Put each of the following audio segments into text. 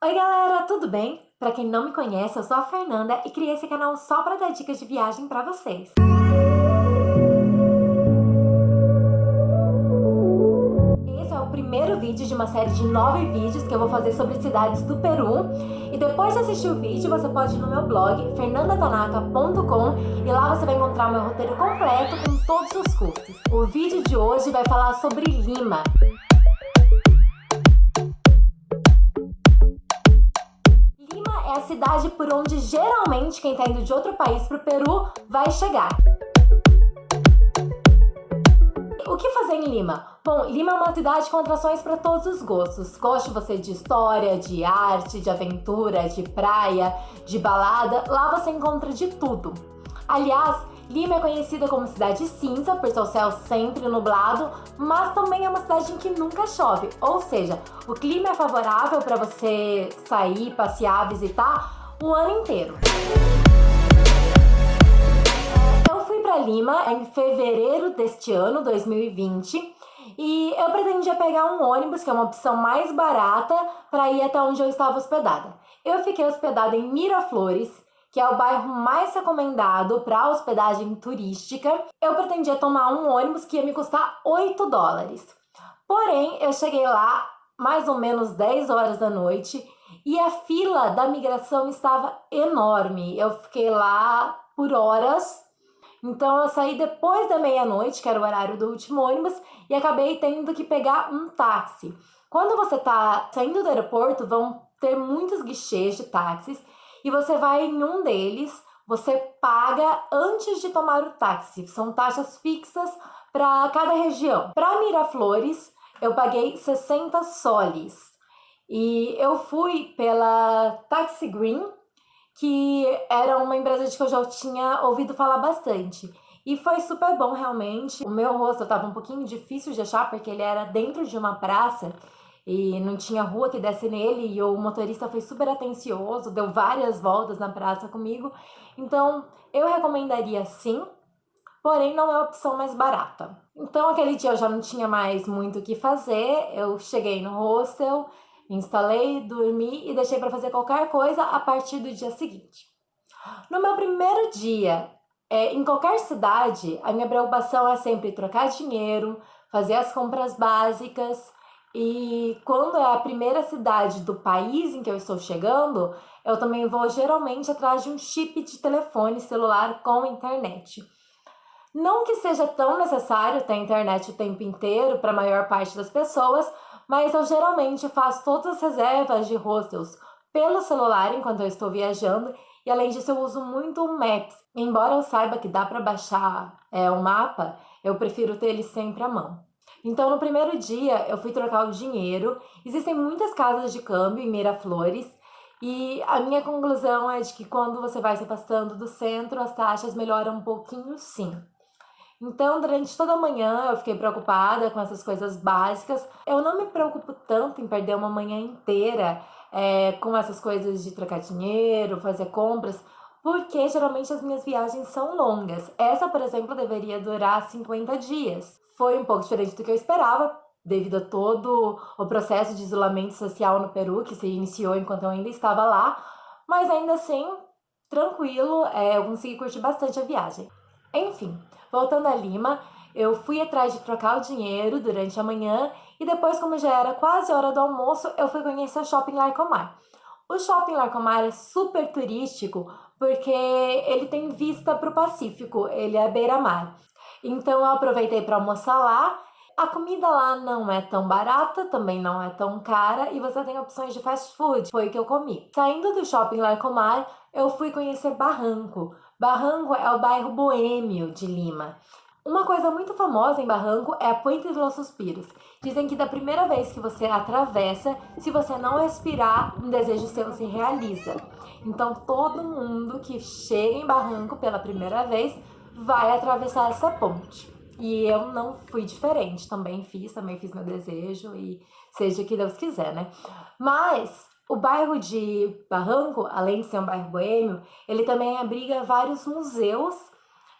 Oi galera, tudo bem? Pra quem não me conhece, eu sou a Fernanda e criei esse canal só pra dar dicas de viagem pra vocês. Esse é o primeiro vídeo de uma série de 9 vídeos que eu vou fazer sobre cidades do Peru. E depois de assistir o vídeo, você pode ir no meu blog, fernandatanaka.com, e lá você vai encontrar o meu roteiro completo com todos os cursos. O vídeo de hoje vai falar sobre Lima. É a cidade por onde geralmente quem está indo de outro país para o Peru vai chegar. O que fazer em Lima? Bom, Lima é uma cidade com atrações para todos os gostos. Goste você de história, de arte, de aventura, de praia, de balada, lá você encontra de tudo. Aliás, Lima é conhecida como cidade cinza por seu céu sempre nublado, mas também é uma cidade em que nunca chove, ou seja, o clima é favorável para você sair, passear, visitar o ano inteiro. Eu fui para Lima em fevereiro deste ano, 2020, e eu pretendia pegar um ônibus, que é uma opção mais barata, para ir até onde eu estava hospedada. Eu fiquei hospedada em Miraflores, que é o bairro mais recomendado para hospedagem turística. Eu pretendia tomar um ônibus que ia me custar $8. Porém, eu cheguei lá mais ou menos 10 horas da noite e a fila da migração estava enorme. Eu fiquei lá por horas, então eu saí depois da meia-noite, que era o horário do último ônibus, e acabei tendo que pegar um táxi. Quando você está saindo do aeroporto, vão ter muitos guichês de táxis, e você vai em um deles, você paga antes de tomar o táxi. São taxas fixas para cada região. Para Miraflores, eu paguei 60 soles. E eu fui pela Taxi Green, que era uma empresa de que eu já tinha ouvido falar bastante. E foi super bom, realmente. O meu hostel estava um pouquinho difícil de achar, porque ele era dentro de uma praça e não tinha rua que desse nele, e o motorista foi super atencioso, deu várias voltas na praça comigo. Então, eu recomendaria sim, porém não é a opção mais barata. Então, aquele dia eu já não tinha mais muito o que fazer, eu cheguei no hostel, me instalei, dormi e deixei para fazer qualquer coisa a partir do dia seguinte. No meu primeiro dia, em qualquer cidade, a minha preocupação é sempre trocar dinheiro, fazer as compras básicas. E quando é a primeira cidade do país em que eu estou chegando, eu também vou geralmente atrás de um chip de telefone celular com internet. Não que seja tão necessário ter internet o tempo inteiro para a maior parte das pessoas, mas eu geralmente faço todas as reservas de hostels pelo celular enquanto eu estou viajando, e além disso eu uso muito o Maps. Embora eu saiba que dá para baixar o mapa, eu prefiro ter ele sempre à mão. Então, no primeiro dia, eu fui trocar o dinheiro. Existem muitas casas de câmbio em Miraflores, e a minha conclusão é de que quando você vai se afastando do centro, as taxas melhoram um pouquinho sim. Então, durante toda a manhã, eu fiquei preocupada com essas coisas básicas. Eu não me preocupo tanto em perder uma manhã inteira com essas coisas de trocar dinheiro, fazer compras, porque geralmente as minhas viagens são longas. Essa, por exemplo, deveria durar 50 dias. Foi um pouco diferente do que eu esperava, devido a todo o processo de isolamento social no Peru, que se iniciou enquanto eu ainda estava lá, mas ainda assim, tranquilo, eu consegui curtir bastante a viagem. Enfim, voltando a Lima, eu fui atrás de trocar o dinheiro durante a manhã e depois, como já era quase hora do almoço, eu fui conhecer o Shopping Larcomar. O Shopping Larcomar é super turístico porque ele tem vista para o Pacífico, ele é beira-mar. Então eu aproveitei para almoçar lá. A comida lá não é tão barata, também não é tão cara, e você tem opções de fast food, foi o que eu comi. Saindo do Shopping Larcomar, eu fui conhecer Barranco. Barranco é o bairro boêmio de Lima. Uma coisa muito famosa em Barranco é a Puente de los Suspiros. Dizem que da primeira vez que você atravessa, se você não respirar, um desejo seu se realiza. Então todo mundo que chega em Barranco pela primeira vez vai atravessar essa ponte. E eu não fui diferente, também fiz meu desejo, e seja o que Deus quiser, né? Mas o bairro de Barranco, além de ser um bairro boêmio, ele também abriga vários museus,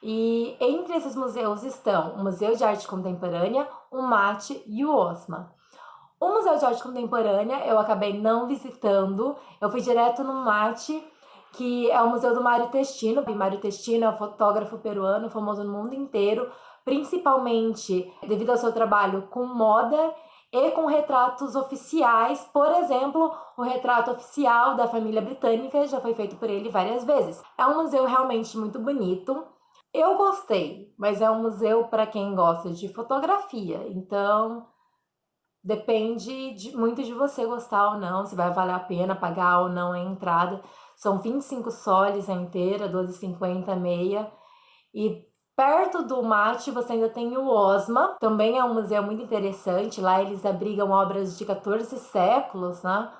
e entre esses museus estão o Museu de Arte Contemporânea, o MAT e o OSMA. O Museu de Arte Contemporânea eu acabei não visitando, eu fui direto no MATE, que é o Museu do Mário Testino. E Mário Testino é um fotógrafo peruano famoso no mundo inteiro, principalmente devido ao seu trabalho com moda e com retratos oficiais. Por exemplo, o retrato oficial da família britânica já foi feito por ele várias vezes. É um museu realmente muito bonito. Eu gostei, mas é um museu para quem gosta de fotografia, então depende muito de você gostar ou não, se vai valer a pena pagar ou não a entrada. São 25 soles a inteira, 12,50 a meia. E perto do MATE você ainda tem o OSMA, também é um museu muito interessante. Lá eles abrigam obras de 14 séculos, né?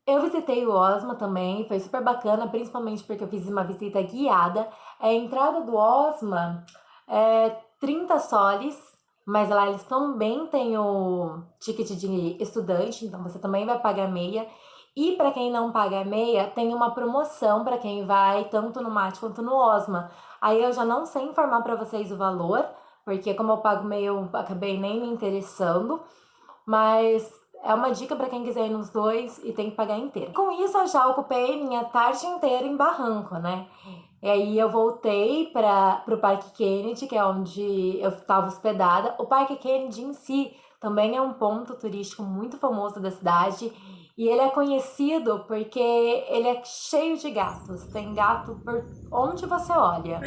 Eu visitei o OSMA também, foi super bacana, principalmente porque eu fiz uma visita guiada. A entrada do OSMA é 30 soles, mas lá eles também têm o ticket de estudante, então você também vai pagar meia. E para quem não paga meia, tem uma promoção para quem vai tanto no MAT quanto no OSMA. Aí eu já não sei informar para vocês o valor, porque como eu pago meia, eu acabei nem me interessando, mas é uma dica para quem quiser ir nos dois e tem que pagar inteiro. Com isso, eu já ocupei minha tarde inteira em Barranco, né? E aí eu voltei para o Parque Kennedy, que é onde eu estava hospedada. O Parque Kennedy em si também é um ponto turístico muito famoso da cidade. E ele é conhecido porque ele é cheio de gatos. Tem gato por onde você olha.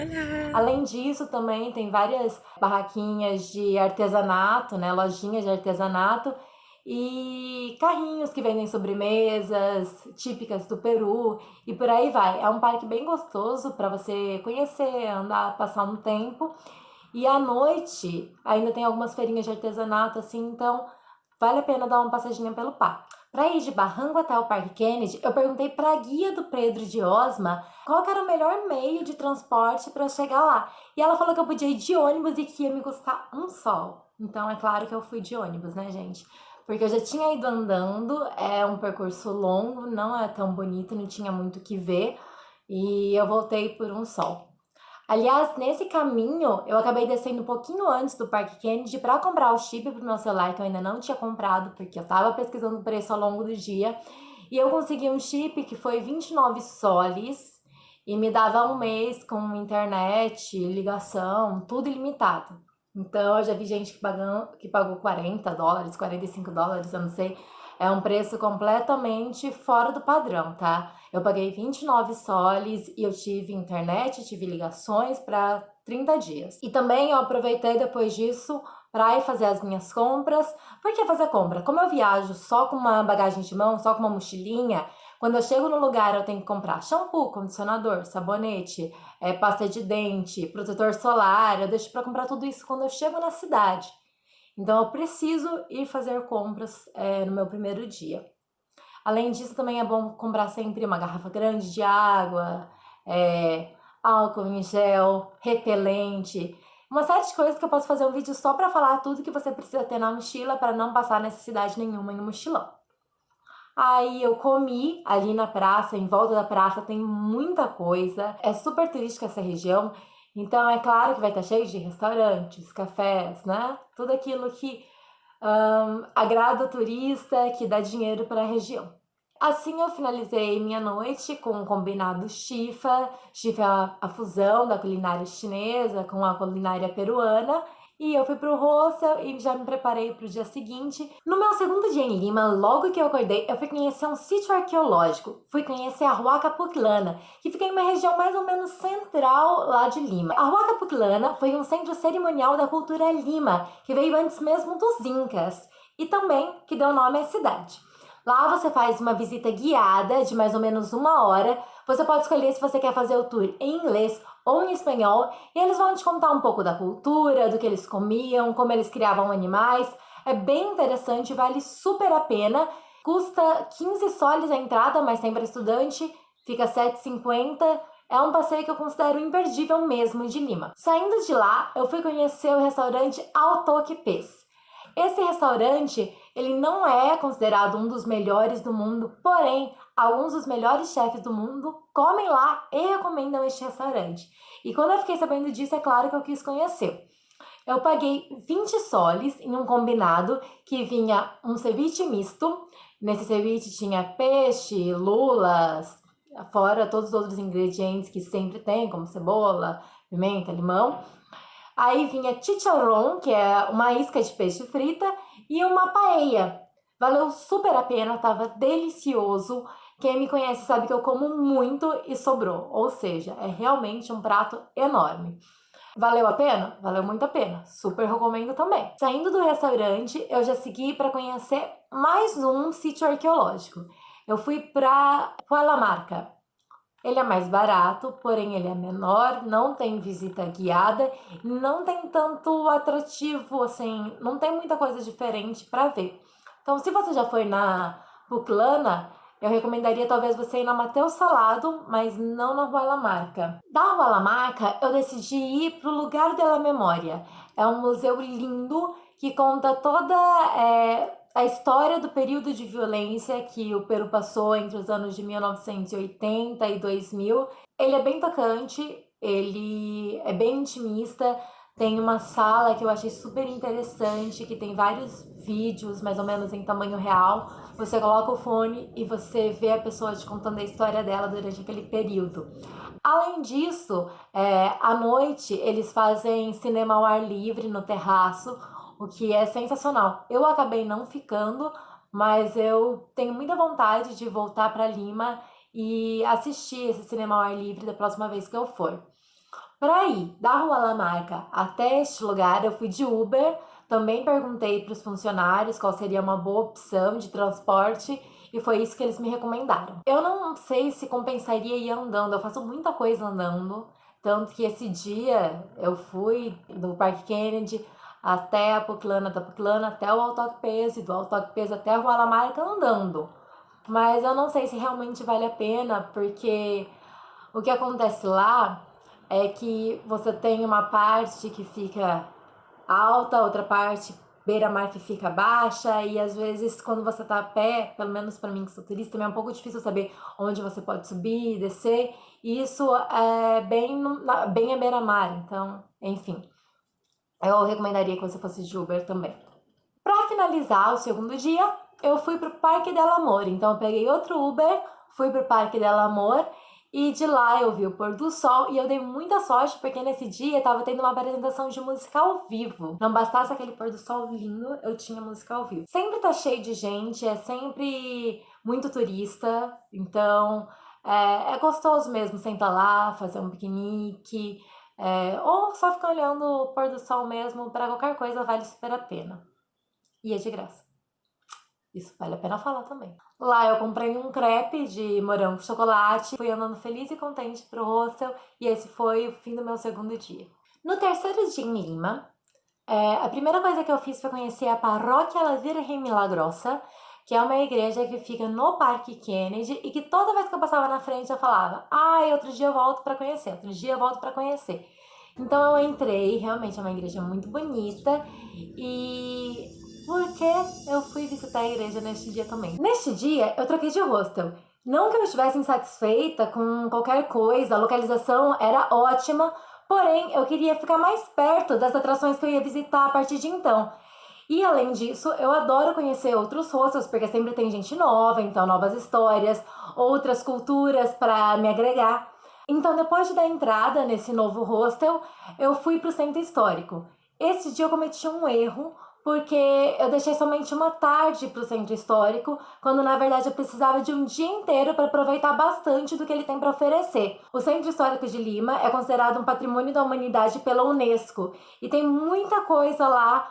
Além disso, também tem várias barraquinhas de artesanato, né? Lojinhas de artesanato e carrinhos que vendem sobremesas típicas do Peru e por aí vai. É um parque bem gostoso para você conhecer, andar, passar um tempo. E à noite ainda tem algumas feirinhas de artesanato assim, então vale a pena dar uma passadinha pelo parque. Para ir de Barranco até o Parque Kennedy, eu perguntei para a guia do Pedro de Osma qual que era o melhor meio de transporte para chegar lá. E ela falou que eu podia ir de ônibus e que ia me custar um sol. Então é claro que eu fui de ônibus, né, gente? Porque eu já tinha ido andando, é um percurso longo, não é tão bonito, não tinha muito o que ver. E eu voltei por um sol. Aliás, nesse caminho, eu acabei descendo um pouquinho antes do Parque Kennedy para comprar o chip pro meu celular, que eu ainda não tinha comprado, porque eu tava pesquisando o preço ao longo do dia. E eu consegui um chip que foi 29 soles e me dava um mês com internet, ligação, tudo ilimitado. Então, eu já vi gente que pagou $40, $45, eu não sei. É um preço completamente fora do padrão, tá? Eu paguei 29 soles e eu tive internet, tive ligações para 30 dias. E também eu aproveitei depois disso para ir fazer as minhas compras. Por que fazer compra? Como eu viajo só com uma bagagem de mão, só com uma mochilinha, quando eu chego no lugar eu tenho que comprar shampoo, condicionador, sabonete, pasta de dente, protetor solar. Eu deixo para comprar tudo isso quando eu chego na cidade. Então eu preciso ir fazer compras no meu primeiro dia. Além disso, também é bom comprar sempre uma garrafa grande de água, álcool em gel, repelente, uma série de coisas que eu posso fazer um vídeo só para falar tudo que você precisa ter na mochila para não passar necessidade nenhuma em um mochilão. Aí eu comi ali na praça, em volta da praça tem muita coisa, é super turística essa região, então é claro que vai estar cheio de restaurantes, cafés, né? Tudo aquilo que agrada o turista, que dá dinheiro para a região. Assim eu finalizei minha noite com um combinado chifa. Chifa é a fusão da culinária chinesa com a culinária peruana. E eu fui pro hostel e já me preparei pro dia seguinte. No meu segundo dia em Lima, logo que eu acordei, eu fui conhecer um sítio arqueológico. Fui conhecer a Huaca Pucllana, que fica em uma região mais ou menos central lá de Lima. A Huaca Pucllana foi um centro cerimonial da cultura Lima, que veio antes mesmo dos Incas, e também que deu nome à cidade. Lá você faz uma visita guiada de mais ou menos 1 hora. Você pode escolher se você quer fazer o tour em inglês ou em espanhol. E eles vão te contar um pouco da cultura, do que eles comiam, como eles criavam animais. É bem interessante, vale super a pena. Custa 15 soles a entrada, mas tem para estudante, fica 7,50. É um passeio que eu considero imperdível mesmo de Lima. Saindo de lá, eu fui conhecer o restaurante Autoquipes. Esse restaurante, ele não é considerado um dos melhores do mundo, porém, alguns dos melhores chefes do mundo comem lá e recomendam este restaurante. E quando eu fiquei sabendo disso, é claro que eu quis conhecer. Eu paguei 20 soles em um combinado que vinha um ceviche misto. Nesse ceviche tinha peixe, lulas, fora todos os outros ingredientes que sempre tem, como cebola, pimenta, limão. Aí vinha chicharrón, que é uma isca de peixe frita, e uma paella. Valeu super a pena, tava delicioso. Quem me conhece sabe que eu como muito e sobrou. Ou seja, é realmente um prato enorme. Valeu a pena? Valeu muito a pena. Super recomendo também. Saindo do restaurante, eu já segui para conhecer mais um sítio arqueológico. Eu fui para Hualamarca. Ele é mais barato, porém ele é menor, não tem visita guiada, não tem tanto atrativo, assim, não tem muita coisa diferente para ver. Então, se você já foi na Pucllana, eu recomendaria talvez você ir na Mateus Salado, mas não na Rua Lamarca. Da Rua Lamarca, eu decidi ir para o Lugar de la Memória. É um museu lindo que conta toda a história do período de violência que o Peru passou entre os anos de 1980 e 2000. Ele é bem tocante, ele é bem intimista. Tem uma sala que eu achei super interessante, que tem vários vídeos, mais ou menos em tamanho real. Você coloca o fone e você vê a pessoa te contando a história dela durante aquele período. Além disso, à noite eles fazem cinema ao ar livre no terraço, o que é sensacional. Eu acabei não ficando, mas eu tenho muita vontade de voltar para Lima e assistir esse cinema ao ar livre da próxima vez que eu for. Para ir da Rua Lamarca até este lugar, eu fui de Uber. Também perguntei para os funcionários qual seria uma boa opção de transporte e foi isso que eles me recomendaram. Eu não sei se compensaria ir andando, eu faço muita coisa andando. Tanto que esse dia eu fui do Parque Kennedy até a Pucllana, da Pucllana até o Alto Aquipeso, do Alto Aquipeso até a Rua Lamarca andando. Mas eu não sei se realmente vale a pena, porque o que acontece lá é que você tem uma parte que fica alta, outra parte beira-mar que fica baixa, e às vezes quando você tá a pé, pelo menos para mim que sou turista, é um pouco difícil saber onde você pode subir e descer, e isso é bem à beira-mar, então, enfim, eu recomendaria que você fosse de Uber também. Para finalizar o segundo dia, eu fui pro Parque del Amor, então eu peguei outro Uber, fui pro Parque del Amor e de lá eu vi o pôr do sol e eu dei muita sorte porque nesse dia tava tendo uma apresentação de música ao vivo. Não bastasse aquele pôr do sol lindo, eu tinha música ao vivo. Sempre tá cheio de gente, é sempre muito turista, então é gostoso mesmo sentar lá, fazer um piquenique, ou só ficar olhando o pôr do sol mesmo, para qualquer coisa vale super a pena. E é de graça. Isso vale a pena falar também. Lá eu comprei um crepe de morango com chocolate, fui andando feliz e contente pro hostel e esse foi o fim do meu segundo dia. No terceiro dia em Lima, a primeira coisa que eu fiz foi conhecer a Paróquia La Virgen Milagrosa, que é uma igreja que fica no Parque Kennedy e que toda vez que eu passava na frente eu falava: outro dia eu volto para conhecer, outro dia eu volto para conhecer. Então eu entrei, realmente é uma igreja muito bonita e porque eu fui visitar a igreja neste dia também. Neste dia, eu troquei de hostel. Não que eu estivesse insatisfeita com qualquer coisa, a localização era ótima, porém eu queria ficar mais perto das atrações que eu ia visitar a partir de então. E além disso, eu adoro conhecer outros hostels, porque sempre tem gente nova, então novas histórias, outras culturas para me agregar. Então, depois de dar entrada nesse novo hostel, eu fui para o centro histórico. Esse dia eu cometi um erro, porque eu deixei somente uma tarde para o centro histórico, quando na verdade eu precisava de um dia inteiro para aproveitar bastante do que ele tem para oferecer. O Centro Histórico de Lima é considerado um patrimônio da humanidade pela Unesco e tem muita coisa lá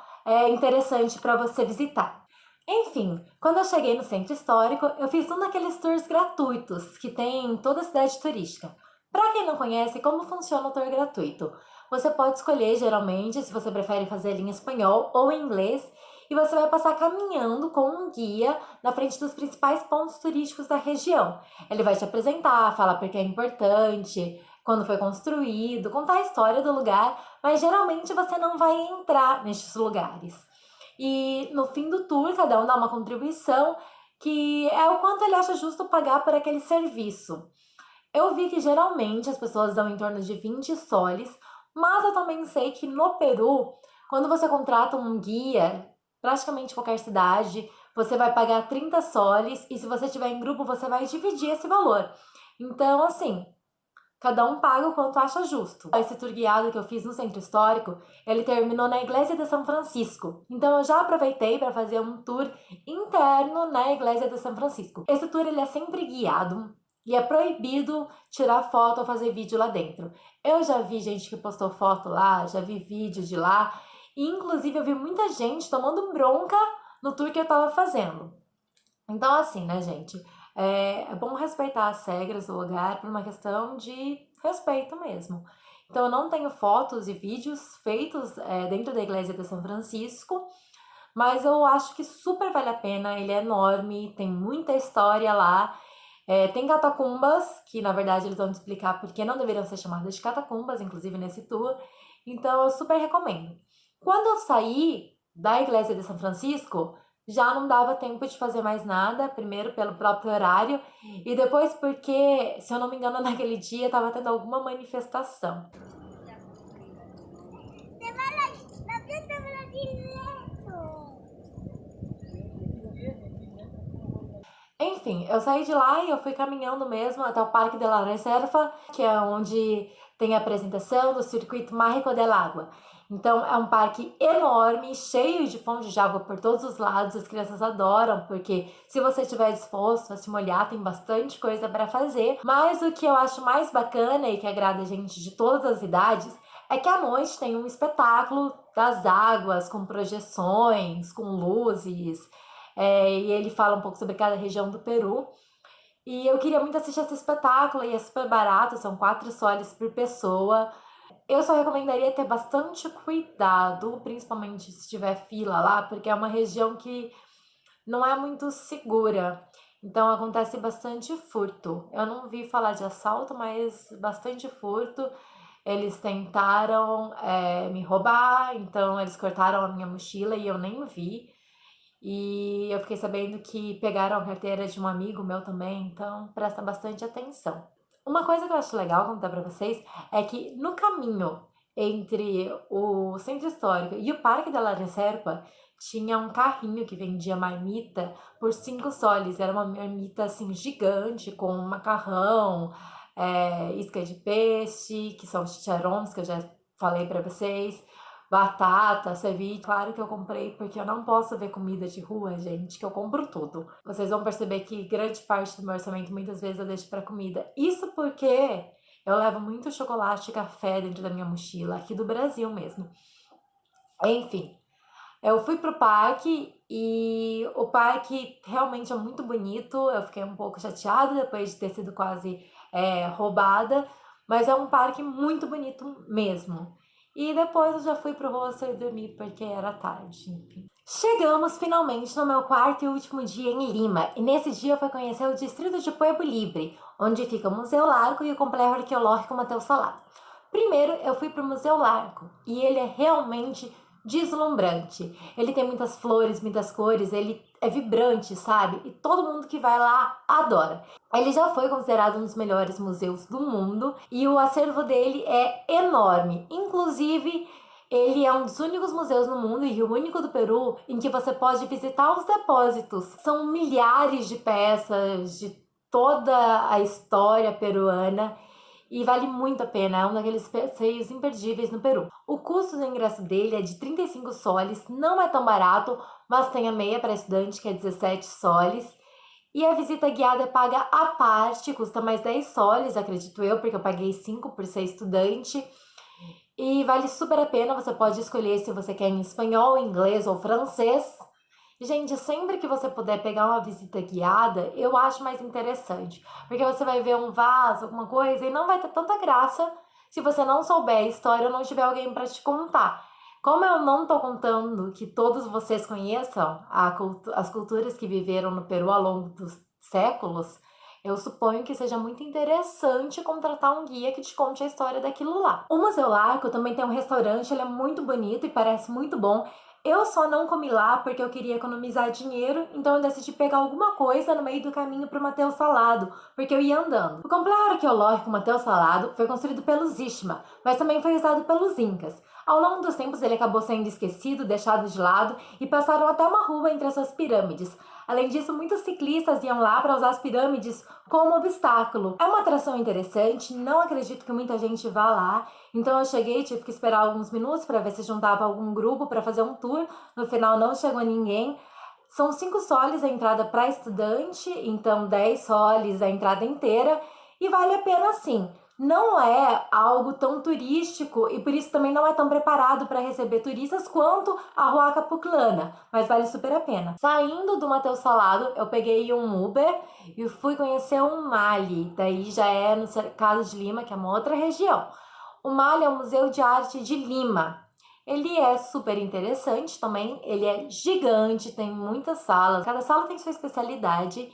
interessante para você visitar. Enfim, quando eu cheguei no centro histórico, eu fiz um daqueles tours gratuitos que tem em toda a cidade turística. Para quem não conhece, como funciona o tour gratuito? Você pode escolher, geralmente, se você prefere fazer ele em espanhol ou em inglês, e você vai passar caminhando com um guia na frente dos principais pontos turísticos da região. Ele vai te apresentar, falar porque é importante, quando foi construído, contar a história do lugar, mas geralmente você não vai entrar nestes lugares. E no fim do tour, cada um dá uma contribuição, que é o quanto ele acha justo pagar por aquele serviço. Eu vi que geralmente as pessoas dão em torno de 20 soles, mas eu também sei que no Peru Quando você contrata um guia, praticamente qualquer cidade, você vai pagar 30 soles e se você estiver em grupo, você vai dividir esse valor. Então, assim, cada um paga o quanto acha justo. Esse tour guiado que eu fiz no centro histórico, ele terminou na Igreja de São Francisco. Então eu já aproveitei para fazer um tour interno na Igreja de São Francisco. Esse tour ele é sempre guiado e é proibido tirar foto ou fazer vídeo lá dentro. Eu já vi gente que postou foto lá, já vi vídeo de lá, e inclusive eu vi muita gente tomando bronca no tour que eu tava fazendo. Então, assim, né, gente? É bom respeitar as regras do lugar por uma questão de respeito mesmo. Então, eu não tenho fotos e vídeos feitos dentro da Igreja de São Francisco, mas eu acho que super vale a pena. Ele é enorme, tem muita história lá. Tem catacumbas, que na verdade eles vão te explicar por que não deveriam ser chamadas de catacumbas, inclusive nesse tour. Então, eu super recomendo. Quando eu saí da Igreja de São Francisco, já não dava tempo de fazer mais nada, primeiro pelo próprio horário e depois porque, se eu não me engano, naquele dia estava tendo alguma manifestação. Enfim, eu saí de lá e eu fui caminhando mesmo até o Parque de la Reserva, que é onde tem a apresentação do Circuito Mágico del Agua. Então, é um parque enorme, cheio de fontes de água por todos os lados. As crianças adoram, porque se você estiver disposto a se molhar, tem bastante coisa para fazer. Mas o que eu acho mais bacana e que agrada a gente de todas as idades é que à noite tem um espetáculo das águas, com projeções, com luzes. E ele fala um pouco sobre cada região do Peru. E eu queria muito assistir esse espetáculo, e é super barato, são 4 soles por pessoa. Eu só recomendaria ter bastante cuidado, principalmente se tiver fila lá, porque é uma região que não é muito segura. Então acontece bastante furto. Eu não vi falar de assalto, mas bastante furto. Eles tentaram me roubar, então eles cortaram a minha mochila e eu nem vi. E eu fiquei sabendo que pegaram a carteira de um amigo meu também, então presta bastante atenção. Uma coisa que eu acho legal contar pra vocês é que no caminho entre o centro histórico e o Parque da La Reserva tinha um carrinho que vendia marmita por 5 soles. Era uma marmita assim gigante com macarrão, isca de peixe, que são chicharrões que eu já falei pra vocês, batata, ceviche. Claro que eu comprei porque eu não posso ver comida de rua, gente, que eu compro tudo. Vocês vão perceber que grande parte do meu orçamento muitas vezes eu deixo pra comida. Isso porque eu levo muito chocolate e café dentro da minha mochila, aqui do Brasil mesmo. Enfim, eu fui pro parque e o parque realmente é muito bonito. Eu fiquei um pouco chateada depois de ter sido quase roubada, mas é um parque muito bonito mesmo. E depois eu já fui pro hostel e dormi porque era tarde, enfim. Chegamos finalmente no meu quarto e último dia em Lima, e nesse dia eu fui conhecer o distrito de Pueblo Libre, onde fica o Museu Largo e o Complexo Arqueológico Mateus Salado. Primeiro eu fui pro Museu Largo e ele é realmente deslumbrante. Ele tem muitas flores, muitas cores, ele é vibrante, sabe? E todo mundo que vai lá adora. Ele já foi considerado um dos melhores museus do mundo e o acervo dele é enorme. Inclusive, ele é um dos únicos museus no mundo e o único do Peru em que você pode visitar os depósitos. São milhares de peças de toda a história peruana e vale muito a pena, é um daqueles passeios imperdíveis no Peru. O custo do ingresso dele é de 35 soles, não é tão barato, mas tem a meia para estudante que é 17 soles. E a visita guiada é paga à parte, custa mais 10 soles, acredito eu, porque eu paguei 5 por ser estudante. E vale super a pena, você pode escolher se você quer em espanhol, inglês ou francês. Gente, sempre que você puder pegar uma visita guiada, eu acho mais interessante. Porque você vai ver um vaso, alguma coisa, e não vai ter tanta graça se você não souber a história ou não tiver alguém para te contar. Como eu não tô contando que todos vocês conheçam as culturas que viveram no Peru ao longo dos séculos, eu suponho que seja muito interessante contratar um guia que te conte a história daquilo lá. O Museu Largo também tem um restaurante, ele é muito bonito e parece muito bom. Eu só não comi lá porque eu queria economizar dinheiro, então eu decidi pegar alguma coisa no meio do caminho para o Mateus Salado, porque eu ia andando. O complexo arqueológico Mateus Salado foi construído pelos Istma, mas também foi usado pelos Incas. Ao longo dos tempos, ele acabou sendo esquecido, deixado de lado e passaram até uma rua entre as suas pirâmides. Além disso, muitos ciclistas iam lá para usar as pirâmides como obstáculo. É uma atração interessante, não acredito que muita gente vá lá, então eu cheguei, tive que esperar alguns minutos para ver se juntava algum grupo para fazer um tour. No final não chegou ninguém. São 5 soles a entrada para estudante, então 10 soles a entrada inteira, e vale a pena sim. Não é algo tão turístico e por isso também não é tão preparado para receber turistas quanto a Huaca Pucllana, mas vale super a pena. Saindo do Mateus Salado, eu peguei um Uber e fui conhecer o Mali, daí já é no Cercado de Lima, que é uma outra região. O Mali é o Museu de Arte de Lima. Ele é super interessante também, ele é gigante, tem muitas salas, cada sala tem sua especialidade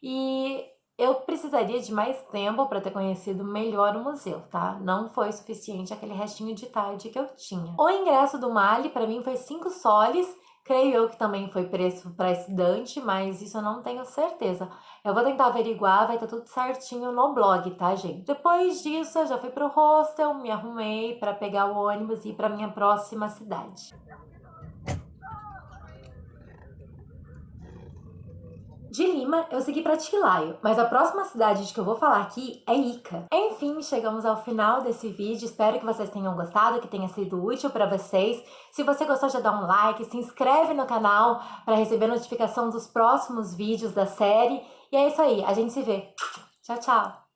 e eu precisaria de mais tempo para ter conhecido melhor o museu, tá? Não foi suficiente aquele restinho de tarde que eu tinha. O ingresso do Mali para mim foi 5 soles, creio eu que também foi preço para estudante, mas isso eu não tenho certeza. Eu vou tentar averiguar, vai estar tudo certinho no blog, tá, gente? Depois disso, eu já fui pro hostel, me arrumei para pegar o ônibus e ir para minha próxima cidade. De Lima, eu segui para Chiclayo, mas a próxima cidade de que eu vou falar aqui é Ica. Enfim, chegamos ao final desse vídeo, espero que vocês tenham gostado, que tenha sido útil para vocês. Se você gostou, já dá um like, se inscreve no canal para receber notificação dos próximos vídeos da série. E é isso aí, a gente se vê. Tchau, tchau!